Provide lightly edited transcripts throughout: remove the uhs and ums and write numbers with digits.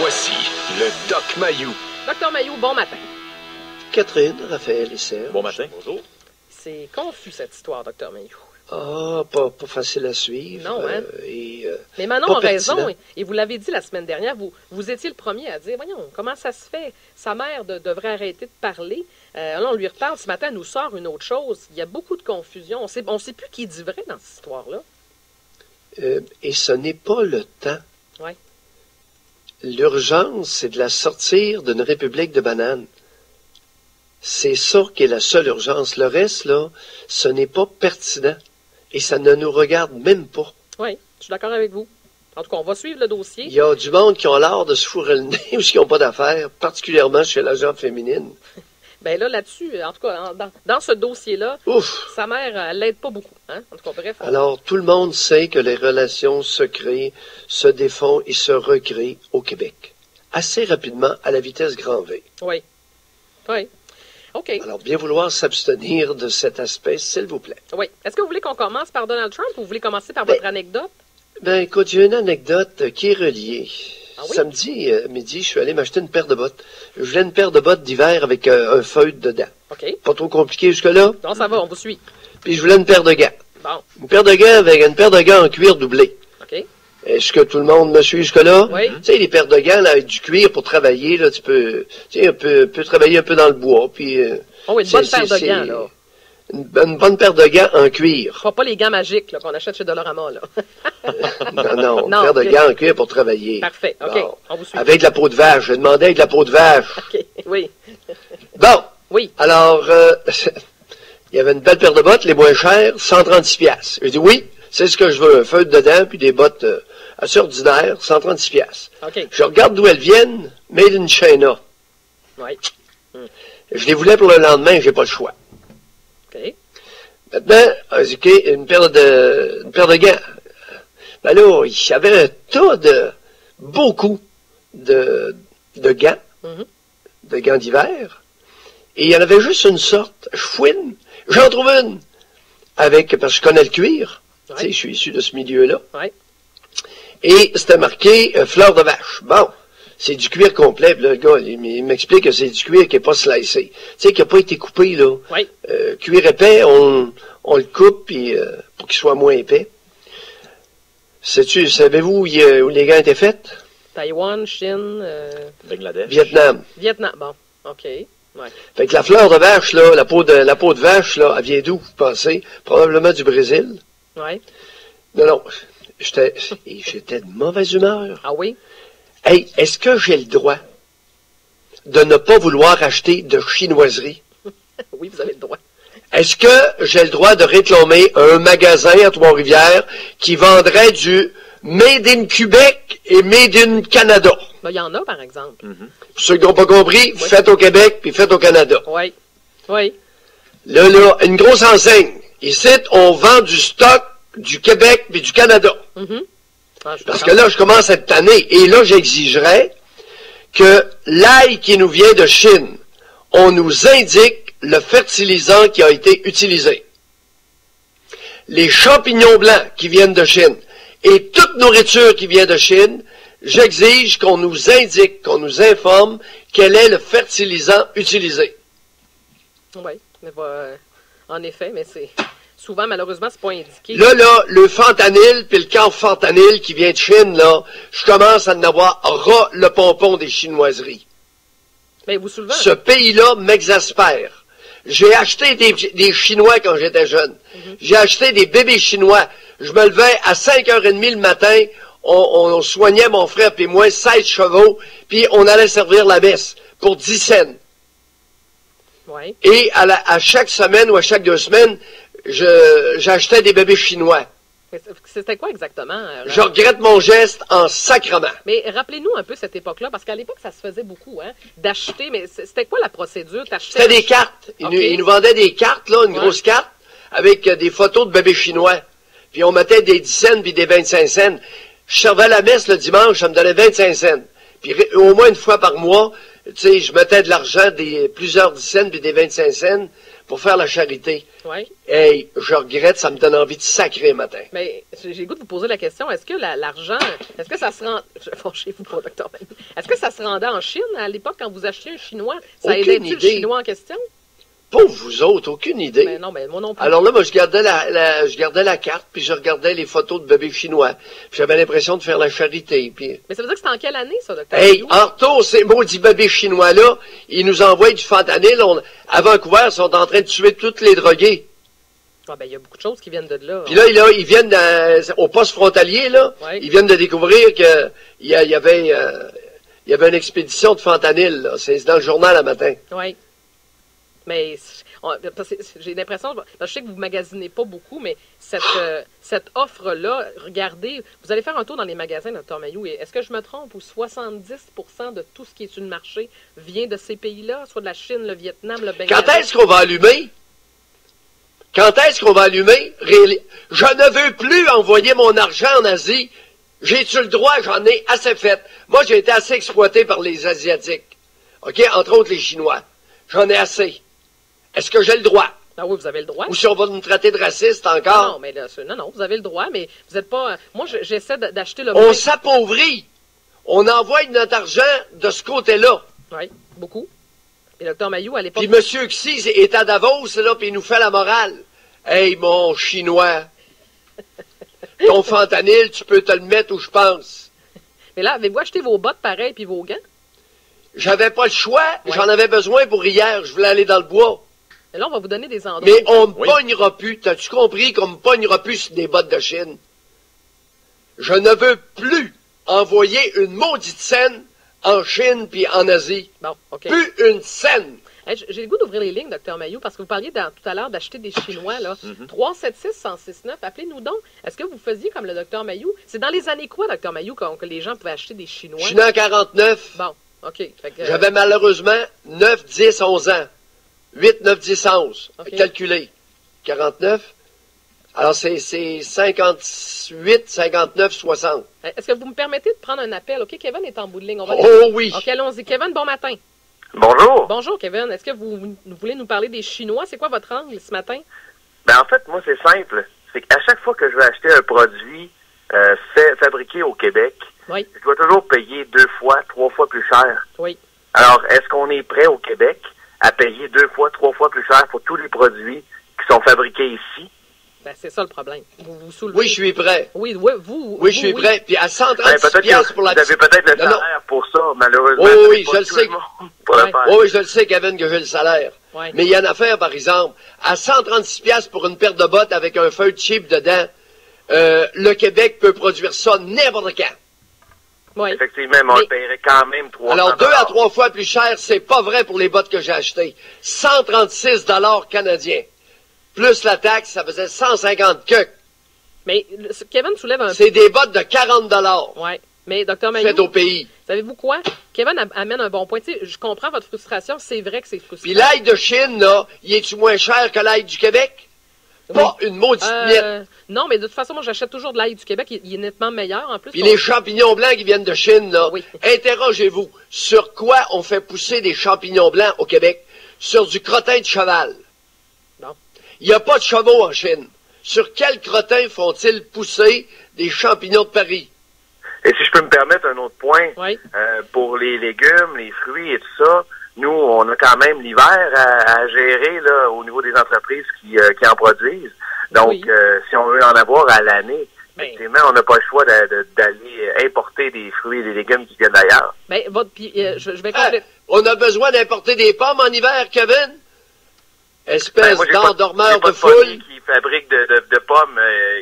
Voici le Doc Mayou. Docteur Mayou, bon matin. Catherine, Raphaël et Serge. Bon matin. Bonjour. C'est confus, cette histoire, Docteur Mayou. Ah, pas facile à suivre. Non, hein? Mais Manon pas a raison, pertinent. et vous l'avez dit la semaine dernière, vous étiez le premier à dire, voyons, comment ça se fait? Sa mère devrait arrêter de parler. Là, on lui reparle ce matin, elle nous sort une autre chose. Il y a beaucoup de confusion. On sait plus qui dit vrai dans cette histoire-là. Et ce n'est pas le temps. Oui. L'urgence, c'est de la sortir d'une république de bananes. C'est ça qui est la seule urgence. Le reste, là, ce n'est pas pertinent. Et ça ne nous regarde même pas. Oui, je suis d'accord avec vous. En tout cas, on va suivre le dossier. Il y a du monde qui ont l'art de se fourrer le nez ou qui n'ont pas d'affaires, particulièrement chez la gente féminine. Ben là-dessus, en tout cas, dans ce dossier-là, Ouf! sa mère, elle l'aide pas beaucoup. Hein? En tout cas, bref. Alors, tout le monde sait que les relations se créent, se défont et se recréent au Québec. Assez rapidement, à la vitesse grand V. Oui. Oui. OK. Alors, bien vouloir s'abstenir de cet aspect, s'il vous plaît. Oui. Est-ce que vous voulez qu'on commence par Donald Trump ou vous voulez commencer par votre anecdote? Ben, écoute, j'ai une anecdote qui est reliée. Ah oui? Samedi midi, je suis allé m'acheter une paire de bottes. Je voulais une paire de bottes d'hiver avec un feutre dedans. OK. Pas trop compliqué jusque-là. Non, ça va, on vous suit. Puis je voulais une paire de gants. Bon. Une paire de gants avec une paire de gants en cuir doublé. OK. Est-ce que tout le monde me suit jusque-là? Oui. Tu sais, les paires de gants là, avec du cuir pour travailler, là, tu peux travailler un peu dans le bois. Puis, Oh, une bonne paire de gants, là. Une bonne paire de gants en cuir. Pas les gants magiques là, qu'on achète chez Dollarama, là. Non, une Non, paire de ok. gants en cuir pour travailler. Parfait, OK. Bon. On vous suit. Avec de la peau de vache. Je demandais avec de la peau de vache. OK, oui. Bon. Oui. Alors, il y avait une belle paire de bottes, les moins chères, 136 piastres. Je dis oui, c'est ce que je veux. Un feutre dedans, puis des bottes assez ordinaires, 136 piastres. OK. Je regarde d'où elles viennent, made in China. Oui. Je les voulais pour le lendemain, j'ai pas le choix. OK. Maintenant, OK, une paire de gants. Ben là, il y avait un tas beaucoup de gants, Mhm. de gants d'hiver. Et il y en avait juste une sorte. Je fouine, j'en trouve une. Parce que je connais le cuir. Ouais. Tu sais, je suis issu de ce milieu-là. Oui. Et c'était marqué fleur de vache. Bon, c'est du cuir complet. Puis là, le gars, il m'explique que c'est du cuir qui n'est pas slicé. Tu sais, qui n'a pas été coupé, là. Oui. Cuir épais, on le coupe puis, pour qu'il soit moins épais. Savez-vous où les gants étaient faits? Taïwan, Chine, Bangladesh. Vietnam. Vietnam. Bon. OK. Ouais. Fait que la fleur de vache, là, la peau de vache, là, elle vient d'où, vous pensez? Probablement du Brésil. Ouais. Non, j'étais de mauvaise humeur. Ah oui? Hey, est-ce que j'ai le droit de ne pas vouloir acheter de chinoiserie? Oui, vous avez le droit. Est-ce que j'ai le droit de réclamer un magasin à Trois-Rivières qui vendrait du Made in Québec et Made in Canada? Ben, il y en a, par exemple. Pour ceux qui n'ont pas compris, faites au Québec puis faites au Canada. Oui. Oui. Là, une grosse enseigne. Ici, on vend du stock du Québec puis du Canada. Mhm. Ah, je Parce que là, je commence à être tanné. Et là, j'exigerais que l'ail qui nous vient de Chine, on nous indique le fertilisant qui a été utilisé. Les champignons blancs qui viennent de Chine et toute nourriture qui vient de Chine, j'exige qu'on nous indique, qu'on nous informe quel est le fertilisant utilisé. Oui. Mais en effet, mais c'est... Souvent, malheureusement, c'est pas indiqué. Là, le fentanyl puis le camphortanil qui vient de Chine, là, je commence à en avoir ras le pompon des chinoiseries. Mais vous soulevez... Ce pays-là m'exaspère. J'ai acheté des Chinois quand j'étais jeune. J'ai acheté des bébés chinois. Je me levais à 5h30 le matin. On soignait mon frère puis moi 16 chevaux. Puis on allait servir la messe pour 10 cents. Oui. Et à chaque semaine ou à chaque 2 semaines, j'achetais des bébés chinois. C'était quoi exactement? Je regrette mon geste en sacrement. Mais rappelez-nous un peu cette époque-là, parce qu'à l'époque, ça se faisait beaucoup, hein, d'acheter, mais c'était quoi la procédure? C'était des cartes. Ils nous vendaient des cartes, là, une grosse carte, avec des photos de bébés chinois. Puis on mettait des 10 cents puis des 25 cents. Je servais la messe le dimanche, ça me donnait 25 cents. Puis au moins une fois par mois, tu sais, je mettais de l'argent, plusieurs 10 cents puis des 25 cents pour faire la charité. Oui. Hey, je regrette, ça me donne envie de sacrer matin. Mais j'ai le goût de vous poser la question, est-ce que l'argent, est-ce que ça se rend... Je vais fâcher vous pour Dr. Mayu. Est-ce que ça se rendait en Chine à l'époque quand vous achetiez un Chinois? Ça aidait-tu le Chinois en question? Pour vous autres, aucune idée. Mais non, mais moi non plus. Alors là, moi, je gardais la carte, puis je regardais les photos de bébés chinois. Puis j'avais l'impression de faire la charité. Puis... Mais ça veut dire que c'était en quelle année, ça, docteur? Hey, en retour, ces maudits bébés chinois-là, ils nous envoient du fentanyl. À Vancouver, ils sont en train de tuer toutes les drogués. Ah ben, il y a beaucoup de choses qui viennent de là. Puis là, ils viennent au poste frontalier, là. Ouais. Ils viennent de découvrir qu'il y avait une expédition de fentanyl, là. C'est dans le journal le matin. Oui. Mais j'ai l'impression, je sais que vous magasinez pas beaucoup, mais cette offre-là, regardez, vous allez faire un tour dans les magasins, Dr. Mayu, et est-ce que je me trompe, où 70% de tout ce qui est sur le marché vient de ces pays-là, soit de la Chine, le Vietnam, le Bangladesh? Quand est-ce qu'on va allumer? Quand est-ce qu'on va allumer? Je ne veux plus envoyer mon argent en Asie. J'ai-tu le droit? J'en ai assez fait. Moi, j'ai été assez exploité par les Asiatiques. OK? Entre autres, les Chinois. J'en ai assez. Est-ce que j'ai le droit? Ah oui, vous avez le droit. Ou si on va nous traiter de racistes encore? Non, mais là, non, vous avez le droit, mais vous n'êtes pas... Moi, j'essaie d'acheter le... On s'appauvrit. On envoie notre argent de ce côté-là. Oui, beaucoup. Et Dr. Mayu, à l'époque... Puis M. Xi est à Davos, là, puis il nous fait la morale. Hey, mon Chinois, ton fentanyl, tu peux te le mettre où je pense. Mais là, avez-vous acheté vos bottes pareilles puis vos gants? J'avais pas le choix. Ouais. J'en avais besoin pour hier. Je voulais aller dans le bois. Mais là, on va vous donner des endroits. Mais on me pognera plus. T'as-tu compris qu'on me pognera plus sur des bottes de Chine? Je ne veux plus envoyer une maudite scène en Chine puis en Asie. Bon, OK. Plus une scène. Hey, j'ai le goût d'ouvrir les lignes, Dr. Mayu, parce que vous parliez tout à l'heure d'acheter des Chinois, là. 376-1069, appelez-nous donc. Est-ce que vous faisiez comme le Dr. Mayu? C'est dans les années quoi, Dr. Mayu, que les gens pouvaient acheter des Chinois? Je suis né en 49. Bon, OK. Fait que, J'avais malheureusement 9, 10, 11 ans. 8, 9, 10, 11. OK. Calculé. 49. Alors, c'est 58, 59, 60. est-ce que vous me permettez de prendre un appel? OK, Kevin est en bout de ligne. On va Oh oui. OK, allons-y. Kevin, bon matin. Bonjour. Bonjour, Kevin. Est-ce que vous voulez nous parler des Chinois? C'est quoi votre angle ce matin? Ben en fait, moi, c'est simple. C'est qu'à chaque fois que je vais acheter un produit fabriqué au Québec, Oui, je dois toujours payer 2 fois, 3 fois plus cher. oui. Alors, est-ce qu'on est prêt au Québec à payer 2 fois, 3 fois plus cher pour tous les produits qui sont fabriqués ici? Ben, c'est ça le problème. Vous soulevez... Oui, je suis prêt. Oui, vous... Oui, je suis prêt. Puis à Ben, 136 peut-être piastres pour la vous avez peut-être le Non, non. salaire pour ça, malheureusement. Oh, c'est oui, pas je le tout sais. monde pour le Ouais. faire. Oh, oui, je le sais, Kevin, que j'ai le salaire. Ouais. Mais il y a une affaire, par exemple. À 136 piastres pour une paire de bottes avec un feuille cheap dedans, le Québec peut produire ça n'importe quand. Oui. Effectivement, mais on le paierait quand même 300 Alors, 2 à 3 fois plus cher, c'est pas vrai pour les bottes que j'ai achetées. 136 $ canadiens. Plus la taxe, ça faisait 150 que. Mais Kevin soulève un... C'est des bottes de 40 $ Oui. Mais, Dr. Mayu, faites au pays. savez-vous quoi? Kevin amène un bon point. Tu sais, je comprends votre frustration. C'est vrai que c'est frustrant. Puis l'ail de Chine, là, il est-tu moins cher que l'ail du Québec? Pas une maudite miette. Non, mais de toute façon, moi, j'achète toujours de l'ail du Québec. Il est nettement meilleur, en plus. Puis les champignons blancs qui viennent de Chine, là, Oui. interrogez-vous. Sur quoi on fait pousser des champignons blancs au Québec? Sur du crottin de cheval. Bon. Il n'y a pas de chevaux en Chine. Sur quel crottin font-ils pousser des champignons de Paris? Et si je peux me permettre un autre point, Oui. pour les légumes, les fruits et tout ça, nous, on a quand même l'hiver à gérer là au niveau des entreprises qui en produisent. Donc, Oui. si on veut en avoir à l'année, Ben. effectivement, on n'a pas le choix d'aller importer des fruits et des légumes qui viennent d'ailleurs. Ben, puis, je vais Hein? compléter. On a besoin d'importer des pommes en hiver, Kevin? Espèce Moi, j'ai d'endormeur pas de pommier foule. qui fabrique de pommes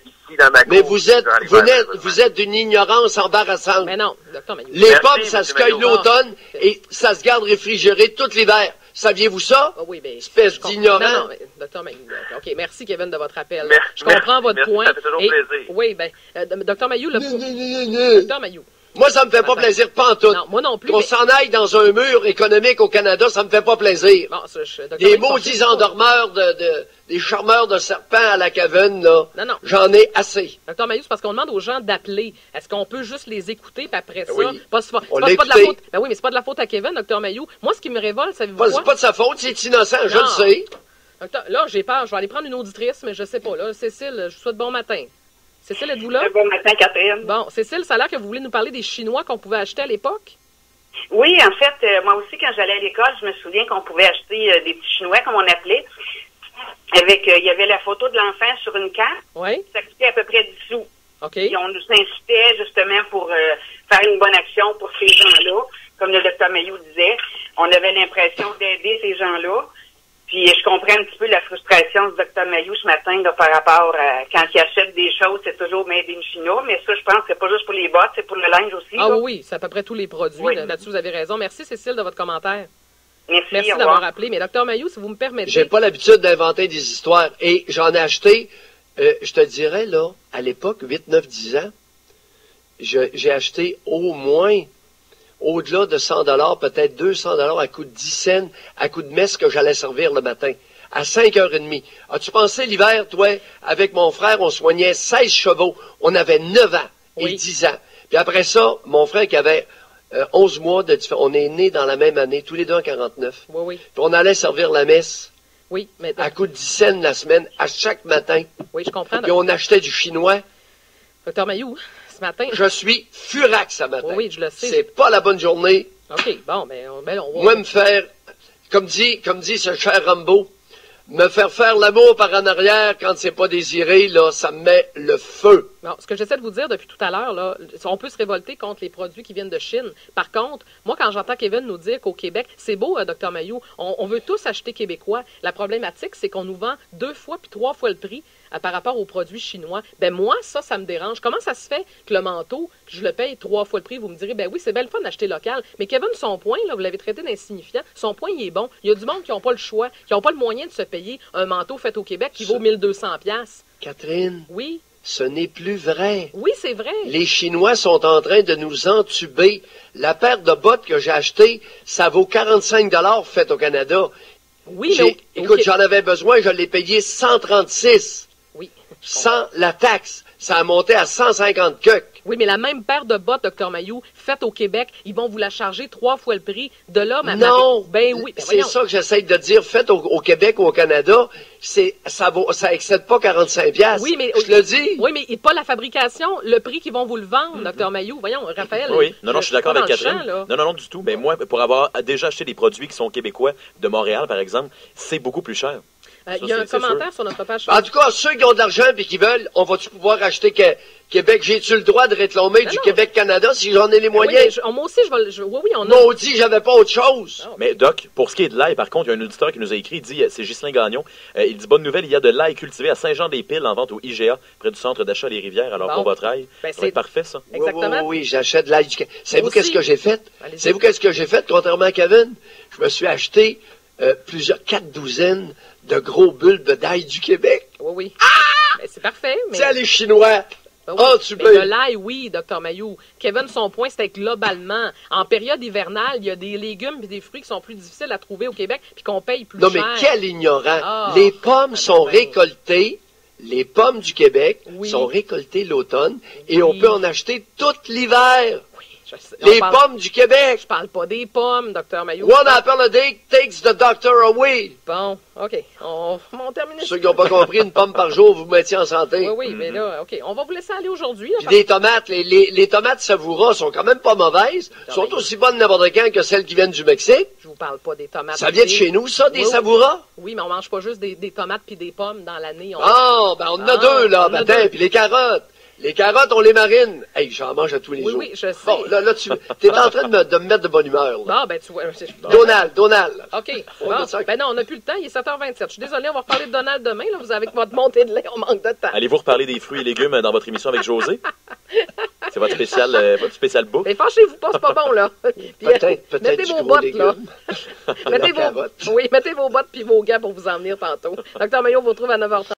ici dans ma cour. Mais vous êtes, durant l'hiver, vous êtes d'une ignorance embarrassante. Mais non, Dr. Mayu. Les Merci, pommes, ça M. se cueille Maillot. l'automne et ça se garde réfrigéré tout l'hiver. Saviez-vous ça? Ah oui, ben, Espèce je comprends. d'ignorant. Non, non, mais, Dr. Mayu. OK, merci, Kevin, de votre appel. Merci, Je comprends votre merci, point. ça fait toujours plaisir. Oui, ben, Dr. Mayu, le... Dr. Mayu. Moi, ça me fait pas Attends. plaisir pantoute. Non, moi non plus. Qu'on mais- s'en aille dans un mur économique au Canada, ça me fait pas plaisir. Bon, ça, Dr. Des Mayu, maudits pensez pas. endormeurs des charmeurs de serpents à la caverne, là. Non, non. J'en ai assez. Dr. Mayu, c'est parce qu'on demande aux gens d'appeler. Est-ce qu'on peut juste les écouter, puis après ça, Oui. c'est pas On de l'a la écouté. faute. Ben oui, mais c'est pas de la faute à Kevin, Dr. Mayu. Moi, ce qui me révolte, savez-vous C'est quoi? pas de sa faute, c'est innocent, je Non. le sais. Là, j'ai peur. Je vais aller prendre une auditrice, mais je sais pas. Là, Cécile, je vous souhaite bon matin. Cécile, êtes-vous là? Bon matin, Catherine. Bon, Cécile, ça a l'air que vous voulez nous parler des Chinois qu'on pouvait acheter à l'époque? Oui, en fait, moi aussi, quand j'allais à l'école, je me souviens qu'on pouvait acheter des petits Chinois, comme on appelait. Il y avait la photo de l'enfant sur une carte. Oui. Ça coûtait à peu près 10 sous. OK. Et on nous incitait justement pour faire une bonne action pour ces gens-là. Comme le docteur Mailloux disait, on avait l'impression d'aider ces gens-là. Puis je comprends un petit peu la frustration du docteur Mailloux ce matin là, par rapport à quand il achète des choses, c'est toujours made in China. Mais ça, je pense que c'est pas juste pour les bottes, c'est pour le linge aussi. Ah là. oui, c'est à peu près tous les produits. Oui. Là-dessus, vous avez raison. Merci, Cécile, de votre commentaire. Merci au d'avoir revoir. appelé. Mais docteur Mailloux, si vous me permettez... J'ai pas l'habitude d'inventer des histoires. Et j'en ai acheté, je te dirais, là, à l'époque, 8, 9, 10 ans, j'ai acheté au moins, au-delà de 100 $, peut-être 200 $ à coup de 10 cents, à coup de messe que j'allais servir le matin, à 5h30. As-tu pensé l'hiver, toi, avec mon frère, on soignait 16 chevaux. On avait 9 ans et Oui. 10 ans. Puis après ça, mon frère qui avait 11 mois de différence, on est nés dans la même année, tous les deux en 49. Oui, oui. Puis on allait servir la messe Oui, mais... à coup de 10 cents la semaine, à chaque matin. Oui, je comprends. Puis on achetait du chinois. Docteur Mailloux, ce matin... Je suis furax ce matin. Oui, je le sais. C'est pas la bonne journée. OK, bon, mais on va... Moi, me faire, comme dit ce cher Rambo, me faire l'amour par en arrière quand c'est pas désiré, là, ça me met le feu. Bon, ce que j'essaie de vous dire depuis tout à l'heure, là, on peut se révolter contre les produits qui viennent de Chine. Par contre, moi, quand j'entends Kevin nous dire qu'au Québec, c'est beau, Dr Mailloux, on veut tous acheter québécois. La problématique, c'est qu'on nous vend 2 fois puis 3 fois le prix par rapport aux produits chinois. Ben moi, ça me dérange. Comment ça se fait que le manteau, je le paye 3 fois le prix? Vous me direz, ben oui, c'est belle fun d'acheter local. Mais Kevin, son point, là, vous l'avez traité d'insignifiant, son point, il est bon. Il y a du monde qui n'ont pas le choix, qui n'ont pas le moyen de se payer un manteau fait au Québec qui vaut 1200$. Catherine, Oui, ce n'est plus vrai. oui, c'est vrai. Les Chinois sont en train de nous entuber. La paire de bottes que j'ai achetée, ça vaut 45 $ faite au Canada. Oui, mais Écoute, j'en avais besoin, je l'ai payé 136. Oui. Sans la taxe. Ça a monté à 150 coques. Oui, mais la même paire de bottes, Dr Mailloux, faite au Québec, ils vont vous la charger 3 fois le prix de là, ma Non! Ben oui. Ben c'est voyons. ça que j'essaie de dire. Faites au Québec ou au Canada, ça excède pas 45$. Oui, mais, je te le dis. Oui, mais pas la fabrication, le prix qu'ils vont vous le vendre, Dr Mailloux. Voyons, Raphaël. Oui, non, je suis d'accord avec Catherine. Champ, non, du tout. Mais moi, pour avoir déjà acheté des produits qui sont québécois de Montréal, par exemple, c'est beaucoup plus cher. Il y a un commentaire sur notre page. En tout cas, ceux qui ont de l'argent et qui veulent, on va-tu pouvoir acheter Québec? J'ai-tu le droit de réclamer du Québec-Canada si j'en ai les moyens? Oui, moi aussi, oui, on a... Maudit, j'avais pas autre chose. Non. Mais Doc, pour ce qui est de l'ail, par contre, il y a un auditeur qui nous a écrit, il dit, c'est Ghislain Gagnon, il dit, bonne nouvelle, il y a de l'ail cultivé à Saint-Jean-des-Piles en vente au IGA, près du centre d'achat Les Rivières. Alors pour votre ail, ça va être parfait, ça. Exactement. Oui, j'achète de l'ail du Québec. Savez-vous qu'est-ce que j'ai fait? Allez-y. Savez-vous qu'est-ce que j'ai fait, contrairement à Kevin? Je me suis acheté 4 douzaines de gros bulbes d'ail du Québec. Oui. Ben, c'est parfait, mais... Tiens, les Chinois! Ben oui. Ah, tu Mais peux! de l'ail, oui, Dr Mailloux. Kevin, son point, c'était que globalement, en période hivernale, il y a des légumes et des fruits qui sont plus difficiles à trouver au Québec puis qu'on paye plus Non, cher. mais quel ignorant! Ah, les pommes sont ben. récoltées, les pommes du Québec Oui. sont récoltées l'automne et Oui. on peut en acheter tout l'hiver. Oui, je sais. Les pommes du Québec! Je parle pas des pommes, Dr Mailloux. One apple a day takes the doctor away. Bon, OK. On termine. Ceux qui n'ont pas compris, une pomme par jour, vous mettiez en santé. Oui, mais là, OK. On va vous laisser aller aujourd'hui. Puis des tomates, les tomates savoura sont quand même pas mauvaises, sont aussi bonnes n'importe quand que celles qui viennent du Mexique. Je vous parle pas des tomates. Ça vient de chez nous, ça, des Oui. savouras? Oui, mais on mange pas juste des tomates puis des pommes dans l'année. Ah, ben on en a deux, là, on a matin, deux. puis les carottes. Les carottes, on les marine. Hey, j'en mange à tous les jours. Oui, je sais. Bon, là, tu es en train de me mettre de bonne humeur, là. Bon, ben, tu vois. Donald. OK. On Bon, a ça. ben non, on n'a plus le temps. Il est 7h27. Je suis désolée, on va reparler de Donald demain. Là. Vous avec votre montée de lait, on manque de temps. Allez-vous reparler des fruits et légumes dans votre émission avec José? C'est votre spécial book. Mais fâchez-vous pas, c'est pas bon, là. Puis, Peut-être mettez du vos gros bottes, là. légumes. mettez La carotte. mettez vos bottes puis vos gants pour vous en venir tantôt. Docteur Maillot, on vous retrouve à 9h30.